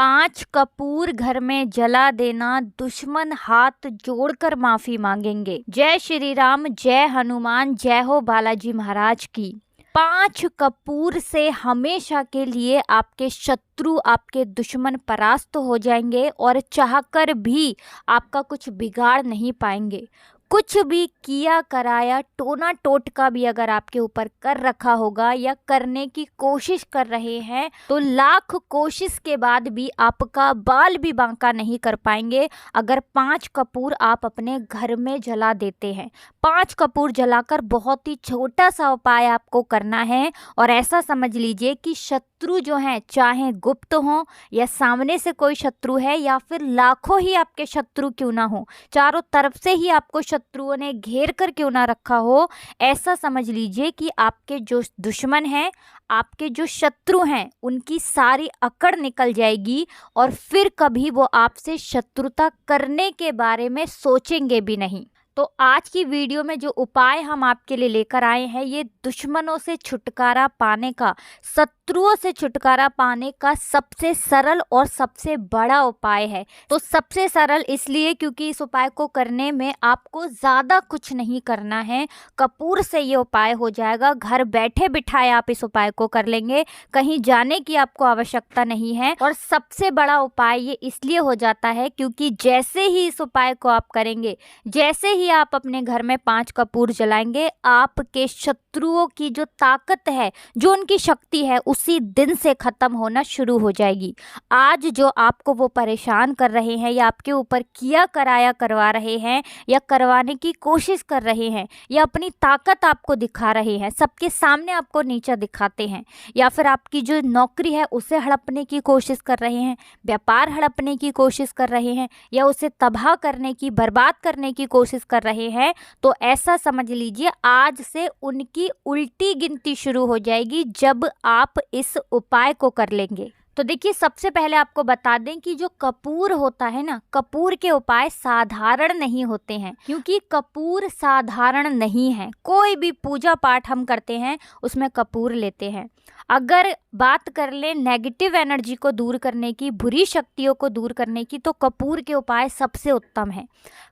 5 कपूर घर में जला देना, दुश्मन हाथ जोड़कर माफी मांगेंगे। जय श्री राम, जय हनुमान, जय हो बालाजी महाराज की। 5 कपूर से हमेशा के लिए आपके शत्रु, आपके दुश्मन परास्त हो जाएंगे और चाहकर भी आपका कुछ बिगाड़ नहीं पाएंगे। कुछ भी किया कराया टोना टोटका भी अगर आपके ऊपर कर रखा होगा या करने की कोशिश कर रहे हैं तो लाख कोशिश के बाद भी आपका बाल भी बांका नहीं कर पाएंगे अगर 5 कपूर आप अपने घर में जला देते हैं। 5 कपूर जलाकर बहुत ही छोटा सा उपाय आपको करना है और ऐसा समझ लीजिए कि शत्रु जो हैं, चाहे गुप्त हों या सामने से कोई शत्रु है या फिर लाखों ही आपके शत्रु क्यों ना हो, चारों तरफ से ही आपको शत्रुओं ने घेर कर क्यों ना रखा हो, ऐसा समझ लीजिए कि आपके जो दुश्मन हैं, आपके जो शत्रु हैं, उनकी सारी अकड़ निकल जाएगी और फिर कभी वो आपसे शत्रुता करने के बारे में सोचेंगे भी नहीं। तो आज की वीडियो में जो उपाय हम आपके लिए लेकर आए हैं, ये दुश्मनों से छुटकारा पाने का, शत्रुओं से छुटकारा पाने का सबसे सरल और सबसे बड़ा उपाय है। तो सबसे सरल इसलिए क्योंकि इस उपाय को करने में आपको ज़्यादा कुछ नहीं करना है। कपूर से ये उपाय हो जाएगा, घर बैठे बिठाए आप इस उपाय को कर लेंगे, कहीं जाने की आपको आवश्यकता नहीं है। और सबसे बड़ा उपाय ये इसलिए हो जाता है क्योंकि जैसे ही इस उपाय को आप करेंगे, जैसे ही आप अपने घर में 5 कपूर जलाएंगे, आपके शत्रुओं की जो ताकत है, जो उनकी शक्ति है, उसी दिन से खत्म होना शुरू हो जाएगी। आज जो आपको वो परेशान कर रहे हैं या आपके ऊपर किया कराया करवा रहे हैं या करवाने की कोशिश कर रहे हैं या अपनी ताकत आपको दिखा रहे हैं, सबके सामने आपको नीचा दिखाते हैं या फिर आपकी जो नौकरी है उसे हड़पने की कोशिश कर रहे हैं, व्यापार हड़पने की कोशिश कर रहे हैं या उसे तबाह करने की, बर्बाद करने की कोशिश कर रहे हैं, तो ऐसा समझ लीजिए आज से उनकी उल्टी गिनती शुरू हो जाएगी जब आप इस उपाय को कर लेंगे। तो देखिए, सबसे पहले आपको बता दें कि जो कपूर होता है ना, कपूर के उपाय साधारण नहीं होते हैं, क्योंकि कपूर साधारण नहीं है। कोई भी पूजा पाठ हम करते हैं उसमें कपूर लेते हैं। अगर बात कर लें नेगेटिव एनर्जी को दूर करने की, बुरी शक्तियों को दूर करने की, तो कपूर के उपाय सबसे उत्तम है।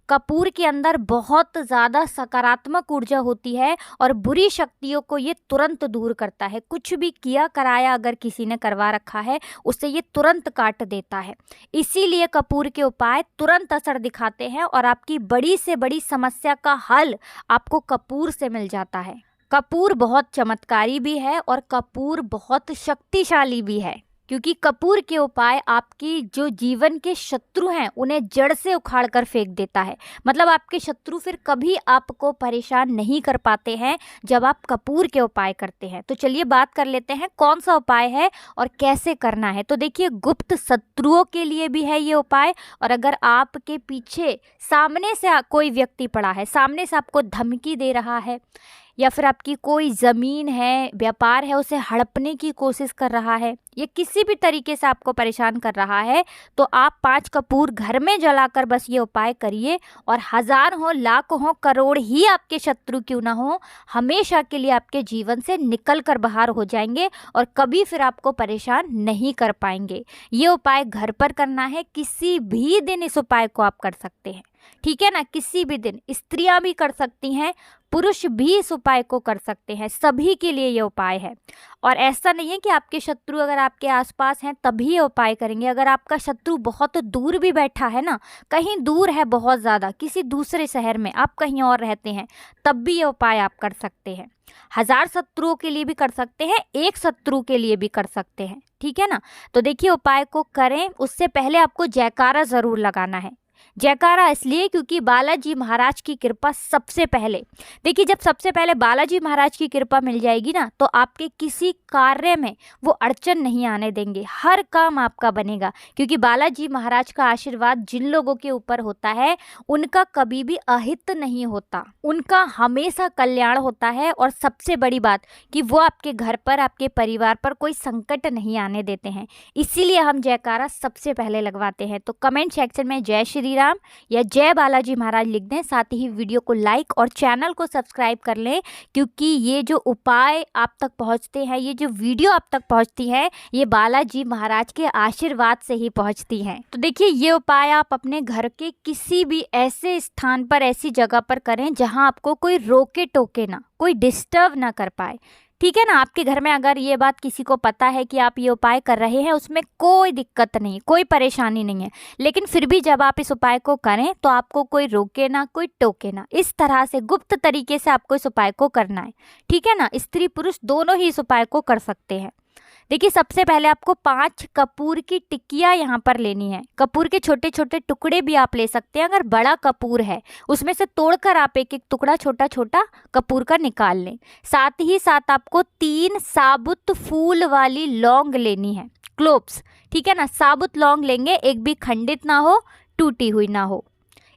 कपूर के अंदर बहुत ज़्यादा सकारात्मक ऊर्जा होती है और बुरी शक्तियों को ये तुरंत दूर करता है। कुछ भी किया कराया अगर किसी ने करवा रखा है, उसे ये तुरंत काट देता है। इसीलिए कपूर के उपाय तुरंत असर दिखाते हैं और आपकी बड़ी से बड़ी समस्या का हल आपको कपूर से मिल जाता है। कपूर बहुत चमत्कारी भी है और कपूर बहुत शक्तिशाली भी है, क्योंकि कपूर के उपाय आपकी जो जीवन के शत्रु हैं उन्हें जड़ से उखाड़ कर फेंक देता है। मतलब आपके शत्रु फिर कभी आपको परेशान नहीं कर पाते हैं जब आप कपूर के उपाय करते हैं। तो चलिए बात कर लेते हैं कौन सा उपाय है और कैसे करना है। तो देखिए, गुप्त शत्रुओं के लिए भी है ये उपाय, और अगर आपके पीछे सामने से कोई व्यक्ति पड़ा है, सामने से आपको धमकी दे रहा है या फिर आपकी कोई ज़मीन है, व्यापार है, उसे हड़पने की कोशिश कर रहा है या किसी भी तरीके से आपको परेशान कर रहा है, तो आप 5 कपूर घर में जलाकर बस ये उपाय करिए और 1000 हो, लाख हो, करोड़ ही आपके शत्रु क्यों ना हो, हमेशा के लिए आपके जीवन से निकल कर बाहर हो जाएंगे और कभी फिर आपको परेशान नहीं कर पाएंगे। ये उपाय घर पर करना है, किसी भी दिन इस उपाय को आप कर सकते हैं, ठीक है ना, किसी भी दिन। स्त्रियां भी कर सकती हैं, पुरुष भी इस उपाय को कर सकते हैं, सभी के लिए ये उपाय है। और ऐसा नहीं है कि आपके शत्रु अगर आपके आसपास हैं तभी ये उपाय करेंगे। अगर आपका शत्रु बहुत दूर भी बैठा है ना, कहीं दूर है बहुत ज़्यादा, किसी दूसरे शहर में, आप कहीं और रहते हैं, तब भी ये उपाय आप कर सकते हैं। 1000 शत्रुओं के लिए भी कर सकते हैं, एक शत्रु के लिए भी कर सकते हैं, ठीक है ना। तो देखिए, उपाय को करें उससे पहले आपको जयकारा ज़रूर लगाना है। जयकारा इसलिए क्योंकि बालाजी महाराज की कृपा सबसे पहले, देखिए, जब सबसे पहले बालाजी महाराज की कृपा मिल जाएगी ना, तो आपके किसी कार्य में वो अड़चन नहीं आने देंगे, हर काम आपका बनेगा। क्योंकि बालाजी महाराज का आशीर्वाद जिन लोगों के ऊपर होता है उनका कभी भी अहित नहीं होता, उनका हमेशा कल्याण होता है। और सबसे बड़ी बात कि वो आपके घर पर, आपके परिवार पर कोई संकट नहीं आने देते हैं। इसीलिए हम जयकारा सबसे पहले लगवाते हैं। तो कमेंट सेक्शन में जय श्री श्री राम या जय बालाजी महाराज लिख दें। साथ ही वीडियो को लाइक और चैनल को सब्सक्राइब कर लें, क्योंकि ये जो उपाय आप तक पहुंचते हैं, ये जो वीडियो आप तक पहुंचती है, ये बालाजी महाराज के आशीर्वाद से ही पहुंचती हैं। तो देखिए, ये उपाय आप अपने घर के किसी भी ऐसे स्थान पर, ऐसी जगह पर करें जहां आपको कोई रोके टोके ना, कोई डिस्टर्ब ना कर पाए। ठीक है ना। आपके घर में अगर ये बात किसी को पता है कि आप ये उपाय कर रहे हैं, उसमें कोई दिक्कत नहीं, कोई परेशानी नहीं है, लेकिन फिर भी जब आप इस उपाय को करें तो आपको कोई रोके ना, कोई टोके ना। इस तरह से गुप्त तरीके से आपको इस उपाय को करना है। ठीक है ना। स्त्री पुरुष दोनों ही इस उपाय को कर सकते हैं। देखिए, सबसे पहले आपको 5 कपूर की टिक्कियाँ यहाँ पर लेनी है। कपूर के छोटे छोटे टुकड़े भी आप ले सकते हैं। अगर बड़ा कपूर है, उसमें से तोड़कर आप एक एक टुकड़ा छोटा छोटा कपूर का निकाल लें। साथ ही साथ आपको 3 साबुत फूल वाली लौंग लेनी है, क्लोव्स। ठीक है ना। साबुत लौंग लेंगे, एक भी खंडित ना हो, टूटी हुई ना हो।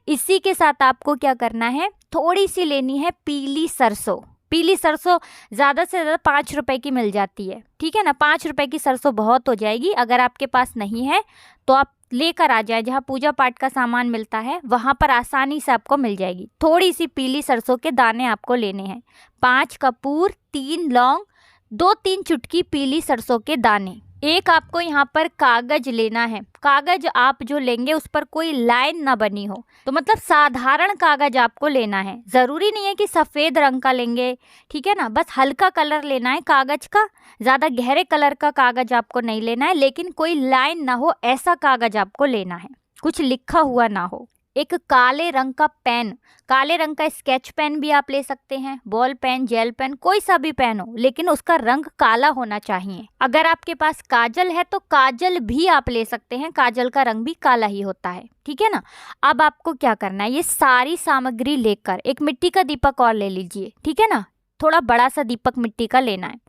इसी के साथ आपको क्या करना है, थोड़ी सी लेनी है पीली सरसों। पीली सरसों ज़्यादा से ज़्यादा 5 रुपए की मिल जाती है। ठीक है ना। 5 रुपए की सरसों बहुत हो जाएगी। अगर आपके पास नहीं है तो आप लेकर आ जाए, जहाँ पूजा पाठ का सामान मिलता है वहाँ पर आसानी से आपको मिल जाएगी। थोड़ी सी पीली सरसों के दाने आपको लेने हैं। 5 कपूर, 3 लौंग, 2-3 चुटकी पीली सरसों के दाने। एक आपको यहाँ पर कागज लेना है। कागज आप जो लेंगे उस पर कोई लाइन ना बनी हो, तो मतलब साधारण कागज आपको लेना है। ज़रूरी नहीं है कि सफ़ेद रंग का लेंगे। ठीक है ना। बस हल्का कलर लेना है कागज का, ज़्यादा गहरे कलर का कागज आपको नहीं लेना है, लेकिन कोई लाइन ना हो ऐसा कागज आपको लेना है, कुछ लिखा हुआ ना हो। एक काले रंग का पेन, काले रंग का स्केच पेन भी आप ले सकते हैं, बॉल पेन, जेल पेन, कोई सा भी पेन हो, लेकिन उसका रंग काला होना चाहिए। अगर आपके पास काजल है तो काजल भी आप ले सकते हैं, काजल का रंग भी काला ही होता है। ठीक है ना। अब आपको क्या करना है, ये सारी सामग्री लेकर एक मिट्टी का दीपक और ले लीजिए। ठीक है ना। थोड़ा बड़ा सा दीपक मिट्टी का लेना है।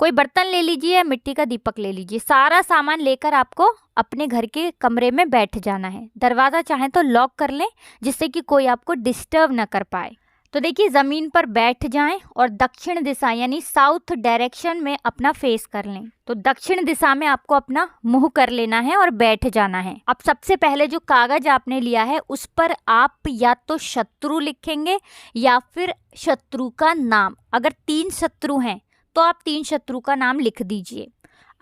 कोई बर्तन ले लीजिए, मिट्टी का दीपक ले लीजिए। सारा सामान लेकर आपको अपने घर के कमरे में बैठ जाना है। दरवाज़ा चाहे तो लॉक कर लें, जिससे कि कोई आपको डिस्टर्ब ना कर पाए। तो देखिए, ज़मीन पर बैठ जाएं और दक्षिण दिशा यानी साउथ डायरेक्शन में अपना फेस कर लें। तो दक्षिण दिशा में आपको अपना मुंह कर लेना है और बैठ जाना है। अब सबसे पहले जो कागज आपने लिया है उस पर आप या तो शत्रु लिखेंगे या फिर शत्रु का नाम। अगर 3 शत्रु हैं तो आप 3 शत्रु का नाम लिख दीजिए।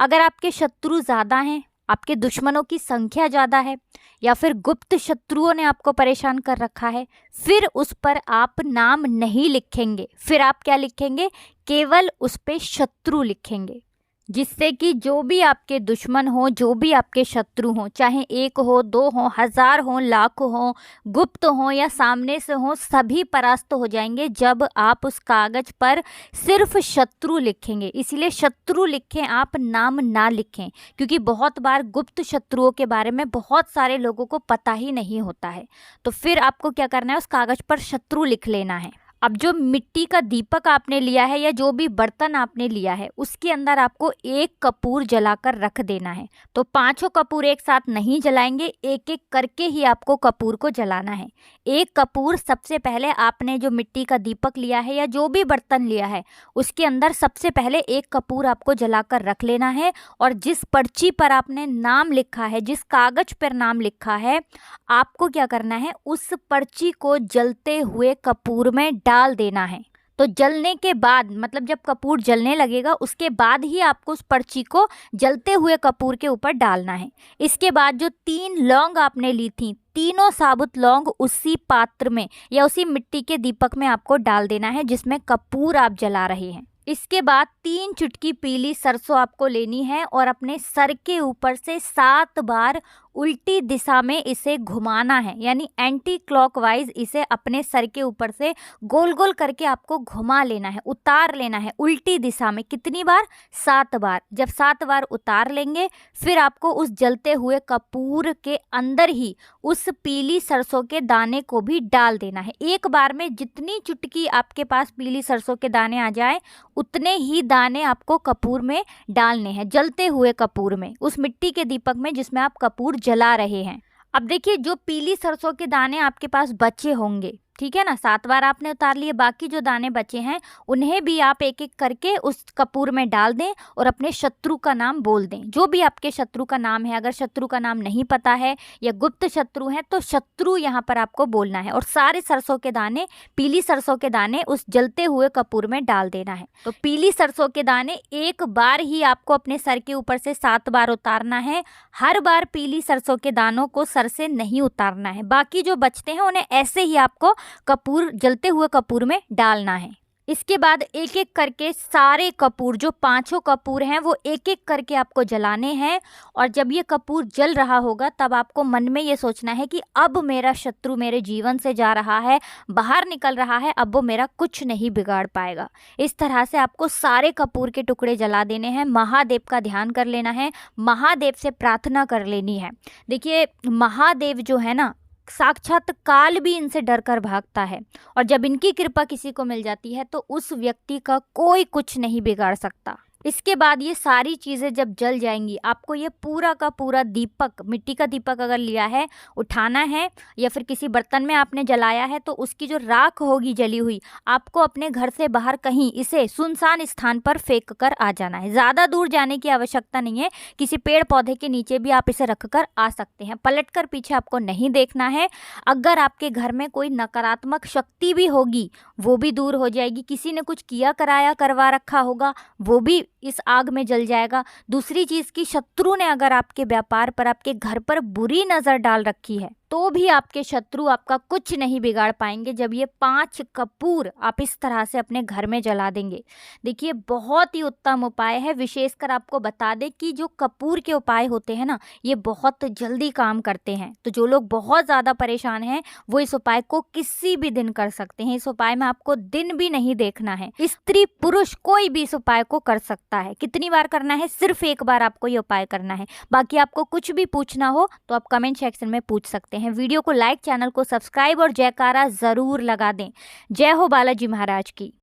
अगर आपके शत्रु ज़्यादा हैं, आपके दुश्मनों की संख्या ज़्यादा है, या फिर गुप्त शत्रुओं ने आपको परेशान कर रखा है, फिर उस पर आप नाम नहीं लिखेंगे। फिर आप क्या लिखेंगे, केवल उस पे शत्रु लिखेंगे, जिससे कि जो भी आपके दुश्मन हो, जो भी आपके शत्रु हो, चाहे 1 हो, 2 हो, 1000 हो, लाख हो, गुप्त हो या सामने से हो, सभी परास्त हो जाएंगे जब आप उस कागज पर सिर्फ शत्रु लिखेंगे। इसलिए शत्रु लिखें, आप नाम ना लिखें, क्योंकि बहुत बार गुप्त शत्रुओं के बारे में बहुत सारे लोगों को पता ही नहीं होता है। तो फिर आपको क्या करना है, उस कागज पर शत्रु लिख लेना है। अब जो मिट्टी का दीपक आपने लिया है या जो भी बर्तन आपने लिया है, उसके अंदर आपको 1 कपूर जलाकर रख देना है। तो 5 कपूर एक साथ नहीं जलाएंगे, एक एक करके ही आपको कपूर को जलाना है। 1 कपूर सबसे पहले आपने जो मिट्टी का दीपक लिया है या जो भी बर्तन लिया है उसके अंदर सबसे पहले 1 कपूर आपको जलाकर रख लेना है। और जिस पर्ची पर आपने नाम लिखा है, जिस कागज पर नाम लिखा है, आपको क्या करना है, उस पर्ची को जलते हुए कपूर में डाल देना है। तो जलने के बाद, मतलब जब कपूर जलने लगेगा उसके बाद ही आपको उस पर्ची को जलते हुए कपूर के ऊपर डालना है। इसके बाद जो 3 लौंग आपने ली थी, तीनों साबुत लौंग उसी पात्र में या उसी मिट्टी के दीपक में आपको डाल देना है जिसमें कपूर आप जला रहे हैं। इसके बाद 3 चुटकी पीली सरसों आपको लेनी है और अपने सर के ऊपर से 7 बार उल्टी दिशा में इसे घुमाना है, यानी एंटी क्लॉकवाइज इसे अपने सर के ऊपर से गोल गोल करके आपको घुमा लेना है, उतार लेना है उल्टी दिशा में। कितनी बार? 7 बार। जब 7 बार उतार लेंगे फिर आपको उस जलते हुए कपूर के अंदर ही उस पीली सरसों के दाने को भी डाल देना है। एक बार में जितनी चुटकी आपके पास पीली सरसों के दाने आ जाए उतने ही दाने आपको कपूर में डालने हैं, जलते हुए कपूर में, उस मिट्टी के दीपक में जिसमें आप कपूर जला रहे हैं। अब देखिए, जो पीली सरसों के दाने आपके पास बचे होंगे ठीक है ना। 7 बार आपने उतार लिए, बाकी जो दाने बचे हैं उन्हें भी आप एक एक करके उस कपूर में डाल दें और अपने शत्रु का नाम बोल दें। जो भी आपके शत्रु का नाम है, अगर शत्रु का नाम नहीं पता है या गुप्त शत्रु है तो शत्रु यहाँ पर आपको बोलना है और सारे सरसों के दाने, पीली सरसों के दाने उस जलते हुए कपूर में डाल देना है। तो पीली सरसों के दाने एक बार ही आपको अपने सर के ऊपर से 7 बार उतारना है। हर बार पीली सरसों के दानों को सर से नहीं उतारना है, बाकी जो बचते हैं उन्हें ऐसे ही आपको कपूर, जलते हुए कपूर में डालना है। इसके बाद एक एक करके सारे कपूर, जो 5 कपूर हैं, वो एक एक करके आपको जलाने हैं। और जब ये कपूर जल रहा होगा तब आपको मन में ये सोचना है कि अब मेरा शत्रु मेरे जीवन से जा रहा है, बाहर निकल रहा है, अब वो मेरा कुछ नहीं बिगाड़ पाएगा। इस तरह से आपको सारे कपूर के टुकड़े जला देने हैं। महादेव का ध्यान कर लेना है, महादेव से प्रार्थना कर लेनी है। देखिए महादेव जो है ना, साक्षात काल भी इनसे डर कर भागता है और जब इनकी कृपा किसी को मिल जाती है तो उस व्यक्ति का कोई कुछ नहीं बिगाड़ सकता। इसके बाद ये सारी चीज़ें जब जल जाएंगी, आपको ये पूरा का पूरा दीपक, मिट्टी का दीपक अगर लिया है, उठाना है, या फिर किसी बर्तन में आपने जलाया है तो उसकी जो राख होगी जली हुई, आपको अपने घर से बाहर कहीं इसे सुनसान स्थान पर फेंक कर आ जाना है। ज़्यादा दूर जाने की आवश्यकता नहीं है, किसी पेड़ पौधे के नीचे भी आप इसे रख कर आ सकते हैं। पलट कर पीछे आपको नहीं देखना है। अगर आपके घर में कोई नकारात्मक शक्ति भी होगी वो भी दूर हो जाएगी। किसी ने कुछ किया कराया करवा रखा होगा वो भी इस आग में जल जाएगा। दूसरी चीज़ की, शत्रु ने अगर आपके व्यापार पर, आपके घर पर बुरी नज़र डाल रखी है तो भी आपके शत्रु आपका कुछ नहीं बिगाड़ पाएंगे जब ये 5 कपूर आप इस तरह से अपने घर में जला देंगे। देखिए बहुत ही उत्तम उपाय है। विशेषकर आपको बता दें कि जो कपूर के उपाय होते हैं ना, ये बहुत जल्दी काम करते हैं। तो जो लोग बहुत ज़्यादा परेशान हैं वो इस उपाय को किसी भी दिन कर सकते हैं। इस उपाय में आपको दिन भी नहीं देखना है, स्त्री पुरुष कोई भी इस उपाय को कर सकता है। कितनी बार करना है? सिर्फ एक बार आपको ये उपाय करना है। बाकी आपको कुछ भी पूछना हो तो आप कमेंट सेक्शन में पूछ सकते हैं। वीडियो को लाइक, चैनल को सब्सक्राइब और जयकारा जरूर लगा दें। जय हो बालाजी महाराज की।